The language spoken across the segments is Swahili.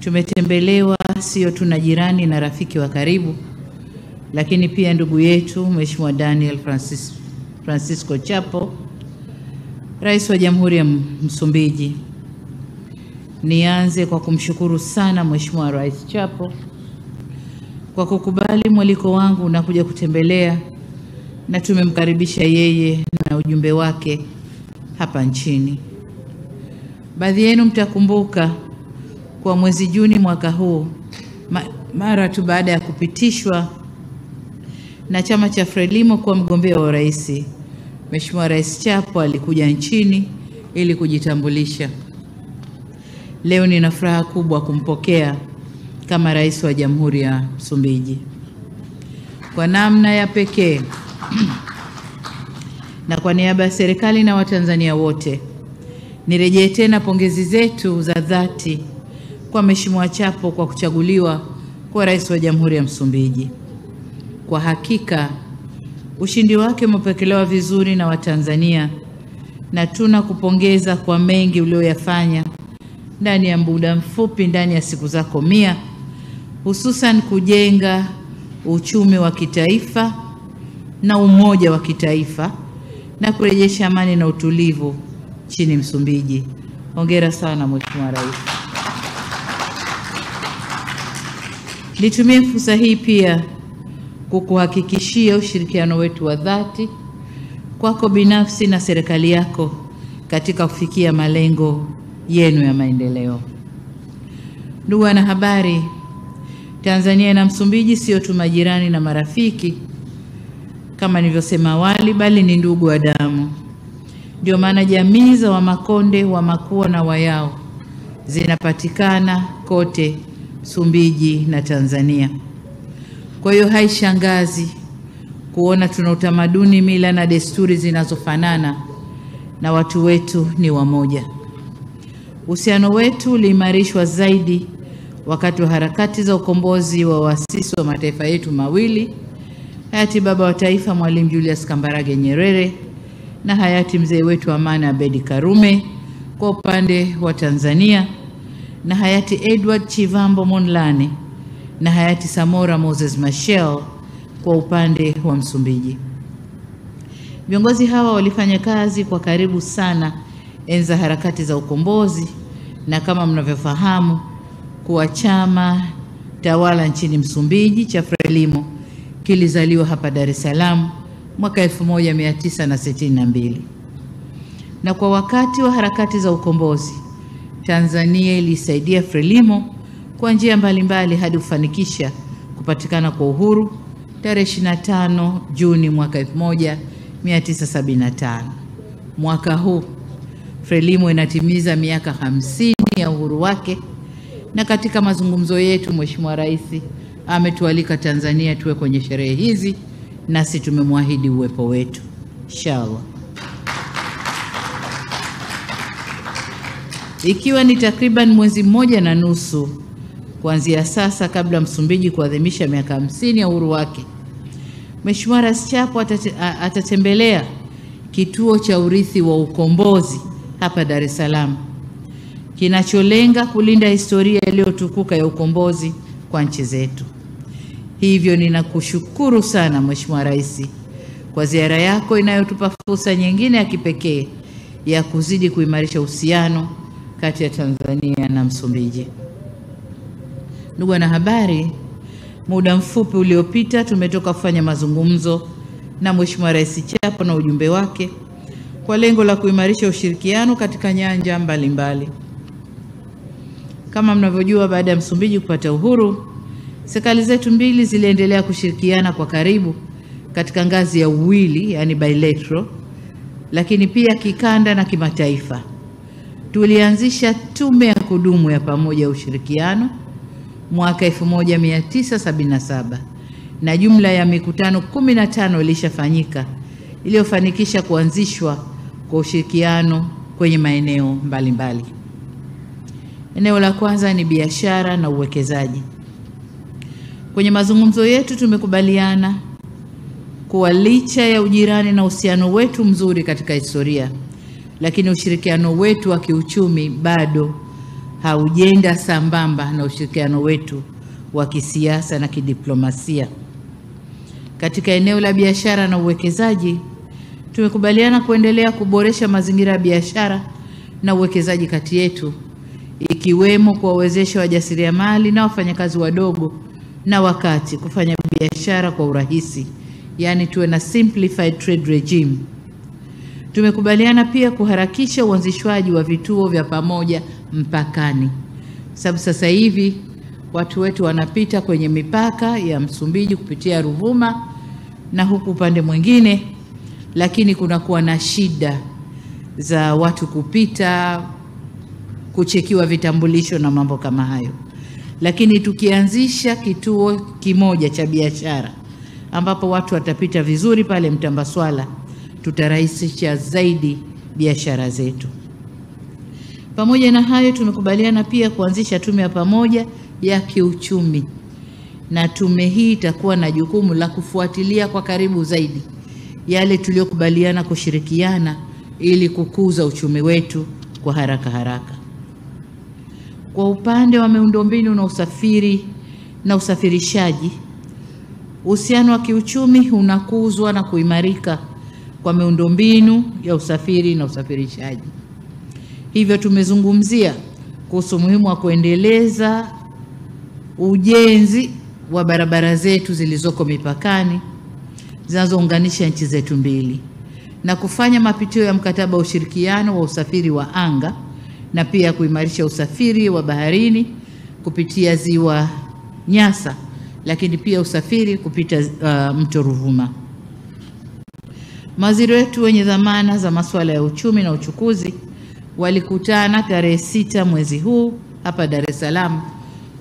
Tumetembelewa sio tu na jirani na rafiki wa karibu, lakini pia ndugu yetu Mheshimiwa Daniel Francisco Chapo, Rais wa Jamhuri ya Msumbiji. Nianze kwa kumshukuru sana Mheshimiwa Rais Chapo kwa kukubali mwaliko wangu na kuja kutembelea, na tumemkaribisha yeye na ujumbe wake hapa nchini. Baadhi yenu mtakumbuka kwa mwezi Juni mwaka huu, mara tu baada ya kupitishwa na chama cha Frelimo kuwa mgombea wa urais, Mheshimiwa Rais Chapo alikuja nchini ili kujitambulisha. Leo nina furaha kubwa kumpokea kama Rais wa Jamhuri ya Msumbiji. Kwa namna ya pekee na kwa niaba ya serikali na Watanzania wote, nirejee tena pongezi zetu za dhati kwa Mheshimiwa Chapo kwa kuchaguliwa kuwa Rais wa Jamhuri ya Msumbiji. Kwa hakika ushindi wake umepokelewa vizuri na Watanzania, na tunakupongeza kwa mengi ulioyafanya ndani ya muda mfupi, ndani ya siku zako 100, hususan kujenga uchumi wa kitaifa na umoja wa kitaifa na kurejesha amani na utulivu nchini Msumbiji. Hongera sana Mheshimiwa Rais. Nitumie fursa hii pia kukuhakikishia ushirikiano wetu wa dhati kwako binafsi na serikali yako katika kufikia malengo yenu ya maendeleo. Ndugu wanahabari, Tanzania na Msumbiji sio tu majirani na marafiki kama nilivyosema awali, bali ni ndugu wa damu. Ndio maana jamii za Wamakonde, Wamakua na Wayao zinapatikana kote Msumbiji na Tanzania. Kwa hiyo haishangazi kuona tuna utamaduni, mila na desturi zinazofanana na watu wetu ni wamoja. Uhusiano wetu uliimarishwa zaidi wakati wa harakati za ukombozi wa waasisi wa mataifa yetu mawili, hayati Baba wa Taifa Mwalimu Julius Kambarage Nyerere na hayati mzee wetu Amani Abedi Karume kwa upande wa Tanzania, na hayati Edward Chivambo Monlane na hayati Samora Moses Machel kwa upande wa Msumbiji. Viongozi hawa walifanya kazi kwa karibu sana enza harakati za ukombozi, na kama mnavyofahamu kuwa chama tawala nchini Msumbiji cha Frelimo kilizaliwa hapa Dar es Salaam mwaka 1962. Na kwa wakati wa harakati za ukombozi, Tanzania ilisaidia Frelimo kwa njia mbalimbali hadi kufanikisha kupatikana kwa uhuru tarehe 25 Juni mwaka 1975. Mwaka huu Frelimo inatimiza miaka 50 ya uhuru wake, na katika mazungumzo yetu Mheshimiwa Rais ametualika Tanzania tuwe kwenye sherehe hizi, nasi tumemwahidi uwepo wetu inshallah. Ikiwa ni takriban mwezi 1.5 kuanzia sasa kabla Msumbiji kuadhimisha miaka 50 ya uhuru wake, Mheshimiwa Rais Chapo atatembelea kituo cha urithi wa ukombozi hapa Dar es Salaam, kinacholenga kulinda historia iliyotukuka ya ukombozi kwa nchi zetu. Hivyo ninakushukuru sana Mheshimiwa Rais kwa ziara yako inayotupa fursa nyingine ya kipekee ya kuzidi kuimarisha uhusiano kati ya Tanzania na Msumbiji. Ndugu wanahabari, muda mfupi uliopita tumetoka kufanya mazungumzo na Mheshimiwa Rais Chapo na ujumbe wake kwa lengo la kuimarisha ushirikiano katika nyanja mbalimbali. Kama mnavyojua, baada ya Msumbiji kupata uhuru, serikali zetu mbili ziliendelea kushirikiana kwa karibu katika ngazi ya uwili, yani bilateral, lakini pia kikanda na kimataifa. Tulianzisha tume ya kudumu ya pamoja ya ushirikiano mwaka 1977, na jumla ya mikutano 15 ilishafanyika iliyofanikisha kuanzishwa kwa ushirikiano kwenye maeneo mbalimbali. Eneo la kwanza ni biashara na uwekezaji. Kwenye mazungumzo yetu tumekubaliana kuwa licha ya ujirani na uhusiano wetu mzuri katika historia, lakini ushirikiano wetu wa kiuchumi bado haujenda sambamba na ushirikiano wetu wa kisiasa na kidiplomasia. Katika eneo la biashara na uwekezaji, tumekubaliana kuendelea kuboresha mazingira ya biashara na uwekezaji kati yetu, ikiwemo kuwawezesha wajasiriamali na wafanyakazi wadogo na wakati kufanya biashara kwa urahisi, yani tuwe na simplified trade regime. Tumekubaliana pia kuharakisha uanzishwaji wa vituo vya pamoja mpakani, sababu sasa hivi watu wetu wanapita kwenye mipaka ya Msumbiji kupitia Ruvuma na huku upande mwingine, lakini kunakuwa na shida za watu kupita, kuchekiwa vitambulisho na mambo kama hayo. Lakini tukianzisha kituo kimoja cha biashara ambapo watu watapita vizuri pale Mtambaswala, tutarahisisha zaidi biashara zetu. Pamoja na hayo, tumekubaliana pia kuanzisha tume ya pamoja ya kiuchumi, na tume hii itakuwa na jukumu la kufuatilia kwa karibu zaidi yale tuliyokubaliana kushirikiana ili kukuza uchumi wetu kwa haraka. Kwa upande wa miundombinu na usafiri na usafirishaji, uhusiano wa kiuchumi unakuzwa na kuimarika kwa miundombinu ya usafiri na usafirishaji. Hivyo tumezungumzia kuhusu umuhimu wa kuendeleza ujenzi wa barabara zetu zilizoko mipakani zinazounganisha nchi zetu mbili, na kufanya mapitio ya mkataba wa ushirikiano wa usafiri wa anga, na pia kuimarisha usafiri wa baharini kupitia ziwa Nyasa, lakini pia usafiri kupita mto Ruvuma. Mawaziri wetu wenye dhamana za masuala ya uchumi na uchukuzi walikutana tarehe 6 mwezi huu hapa Dar es Salaam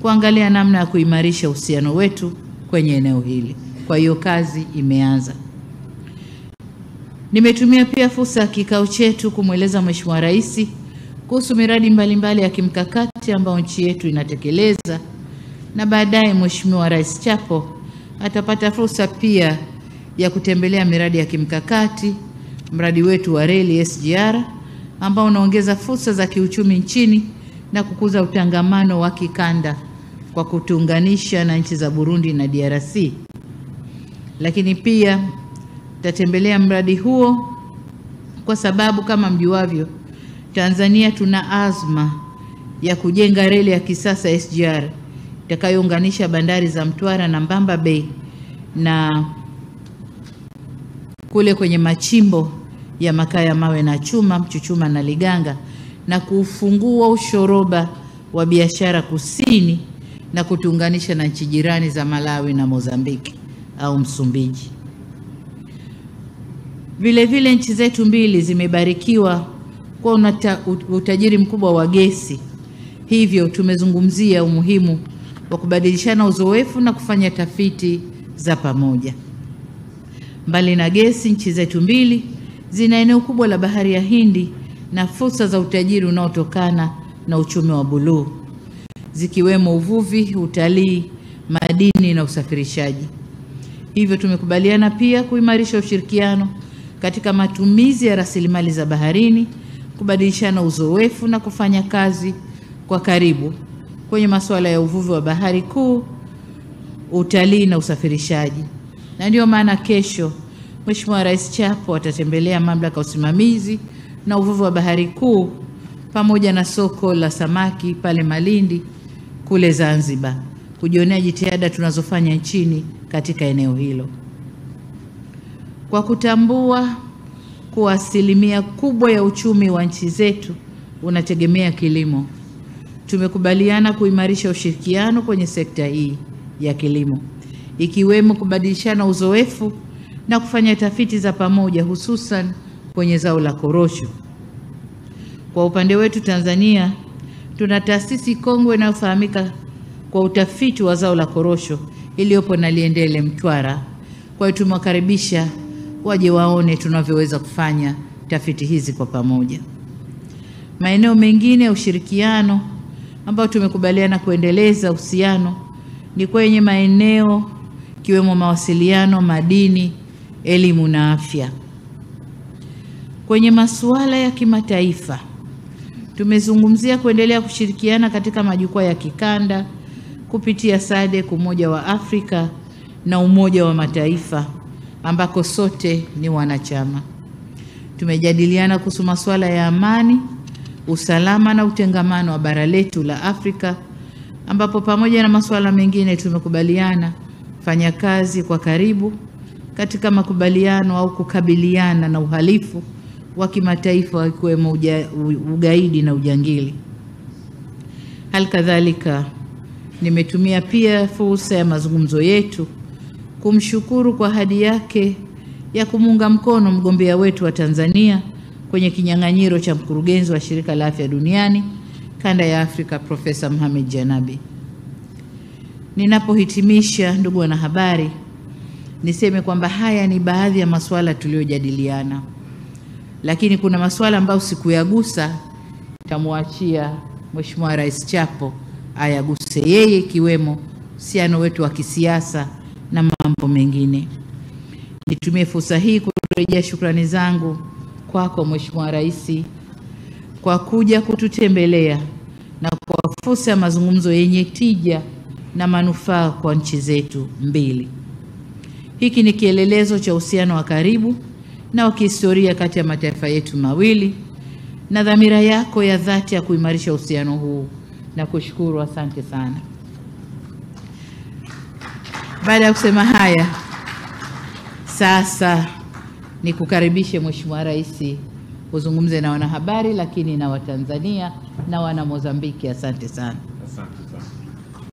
kuangalia namna ya kuimarisha uhusiano wetu kwenye eneo hili. Kwa hiyo kazi imeanza. Nimetumia pia fursa ya kikao chetu kumweleza Mheshimiwa Rais kuhusu miradi mbalimbali ya kimkakati ambayo nchi yetu inatekeleza, na baadaye Mheshimiwa Rais Chapo atapata fursa pia ya kutembelea miradi ya kimkakati, mradi wetu wa reli SGR ambao unaongeza fursa za kiuchumi nchini na kukuza utangamano wa kikanda kwa kutuunganisha na nchi za Burundi na DRC. Lakini pia tatembelea mradi huo kwa sababu kama mjuavyo, Tanzania tuna azma ya kujenga reli ya kisasa SGR itakayounganisha bandari za Mtwara na Mbamba Bay na kule kwenye machimbo ya makaa ya mawe na chuma, Mchuchuma na Liganga, na kufungua ushoroba wa biashara kusini na kutuunganisha na nchi jirani za Malawi na Mozambiki au Msumbiji. Vile vile nchi zetu mbili zimebarikiwa kwa utajiri mkubwa wa gesi. Hivyo tumezungumzia umuhimu wa kubadilishana uzoefu na kufanya tafiti za pamoja. Mbali na gesi, nchi zetu mbili zina eneo kubwa la bahari ya Hindi na fursa za utajiri unaotokana na uchumi wa buluu, zikiwemo uvuvi, utalii, madini na usafirishaji. Hivyo tumekubaliana pia kuimarisha ushirikiano katika matumizi ya rasilimali za baharini, kubadilishana uzoefu na kufanya kazi kwa karibu kwenye masuala ya uvuvi wa bahari kuu, utalii na usafirishaji. Na ndio maana kesho Mheshimiwa Rais Chapo atatembelea mamlaka ya usimamizi na uvuvi wa bahari kuu pamoja na soko la samaki pale Malindi kule Zanzibar, kujionea jitihada tunazofanya nchini katika eneo hilo. Kwa kutambua kuwa asilimia kubwa ya uchumi wa nchi zetu unategemea kilimo, tumekubaliana kuimarisha ushirikiano kwenye sekta hii ya kilimo, ikiwemo kubadilishana uzoefu na kufanya tafiti za pamoja, hususan kwenye zao la korosho. Kwa upande wetu Tanzania, tuna taasisi kongwe inayofahamika kwa utafiti wa zao la korosho iliyopo Naliendele, Mtwara. Kwa hiyo tumewakaribisha waje waone tunavyoweza kufanya tafiti hizi kwa pamoja. Maeneo mengine ya ushirikiano ambayo tumekubaliana kuendeleza uhusiano ni kwenye maeneo kiwemo mawasiliano, madini, elimu na afya. Kwenye masuala ya kimataifa, Tumezungumzia kuendelea kushirikiana katika majukwaa ya kikanda kupitia SADC, Umoja wa Afrika na Umoja wa Mataifa ambako sote ni wanachama. Tumejadiliana kuhusu masuala ya amani, usalama na utengamano wa bara letu la Afrika, ambapo pamoja na masuala mengine tumekubaliana kufanya kazi kwa karibu katika makubaliano au kukabiliana na uhalifu wa kimataifa ikiwemo ugaidi na ujangili. Halikadhalika, nimetumia pia fursa ya mazungumzo yetu kumshukuru kwa ahadi yake ya kumunga mkono mgombea wetu wa Tanzania kwenye kinyang'anyiro cha mkurugenzi wa Shirika la Afya Duniani Kanda ya Afrika, Profesa Mohamed Janabi. Ninapohitimisha, ndugu wanahabari, niseme kwamba haya ni baadhi ya masuala tuliyojadiliana, lakini kuna masuala ambayo sikuyagusa, nitamwachia Mheshimiwa Rais Chapo ayaguse yeye, ikiwemo uhusiano wetu wa kisiasa na mambo mengine. Nitumie fursa hii kurejea shukrani zangu kwako Mheshimiwa Rais kwa kuja kututembelea na kwa fursa ya mazungumzo yenye tija na manufaa kwa nchi zetu mbili. Hiki ni kielelezo cha uhusiano wa karibu na wa kihistoria kati ya mataifa yetu mawili na dhamira yako ya dhati ya kuimarisha uhusiano huu, na kushukuru. Asante sana. Baada ya kusema haya, sasa nikukaribishe Mheshimiwa Rais uzungumze na wanahabari, lakini na Watanzania na wana Mozambiki. Asante sana. Asante.